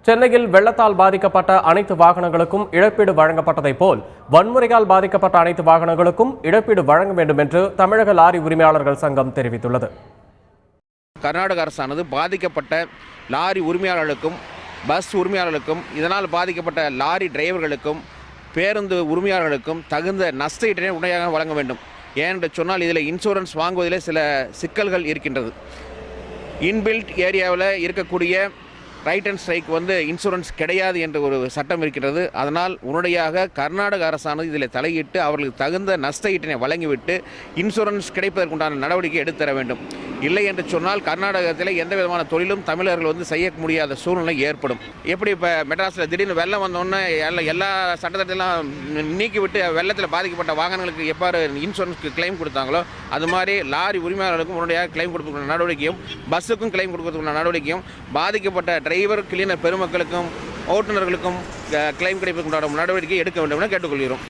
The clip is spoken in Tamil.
சென்னையில் வெள்ளத்தால் பாதிக்கப்பட்ட அனைத்து வாகனங்களுக்கும் இழப்பீடு வழங்கப்பட்டதைப் போல் வன்முறையால் பாதிக்கப்பட்ட அனைத்து வாகனங்களுக்கும் இழப்பீடு வழங்க வேண்டும் என்று தமிழக லாரி உரிமையாளர்கள் சங்கம் தெரிவித்துள்ளது. கர்நாடக அரசானது பாதிக்கப்பட்ட லாரி உரிமையாளர்களுக்கும் பஸ் உரிமையாளர்களுக்கும் இதனால் பாதிக்கப்பட்ட லாரி டிரைவர்களுக்கும் பேருந்து உரிமையாளர்களுக்கும் தகுந்த நஷ்ட ஈட்டினை உடனடியாக வழங்க வேண்டும். ஏனென்று சொன்னால் இதில் இன்சூரன்ஸ் வாங்குவதில் சில சிக்கல்கள் இருக்கின்றது. இன்பில்ட் ஏரியாவில் இருக்கக்கூடிய ரைட் அண்ட் ஸ்ட்ரைக் இன்சூரன்ஸ் கிடையாது என்ற ஒரு சட்டம் இருக்கிறது. அதனால் உடனடியாக கர்நாடக அரசானது இதில் தலையிட்டு அவர்களுக்கு தகுந்த நஷ்ட ஈட்டினை வழங்கிவிட்டு இன்சூரன்ஸ் கிடைப்பதற்குண்டான நடவடிக்கை எடுத்தர வேண்டும். இல்லை என்று சொன்னால் கர்நாடகத்தில் எந்த விதமான தொழிலும் தமிழர்கள் செய்ய முடியாத சூழ்நிலை ஏற்படும். எப்படி இப்போ மெட்ராஸில் திடீர்னு வெள்ளம் வந்தோடனே எல்லா சட்டத்திட்டெல்லாம் நீக்கிவிட்டு வெள்ளத்தில் பாதிக்கப்பட்ட வாகனங்களுக்கு எவ்வாறு இன்சூரன்ஸ்க்கு கிளைம் கொடுத்தாங்களோ அது மாதிரி லாரி உரிமையாளர்களுக்கும் உடனடியாக கிளைம் கொடுக்கக்கூடிய நடவடிக்கையும் பஸ்ஸுக்கும் கிளைம் கொடுக்கக்கூடிய நடவடிக்கையும் பாதிக்கப்பட்ட டிரைவர் கிளீனர் பெருமக்களுக்கும் ஓட்டுநர்களுக்கும் கிளைம் கிடைப்பதற்குண்டான நடவடிக்கை எடுக்க வேண்டும் என கேட்டுக்கொள்கிறோம்.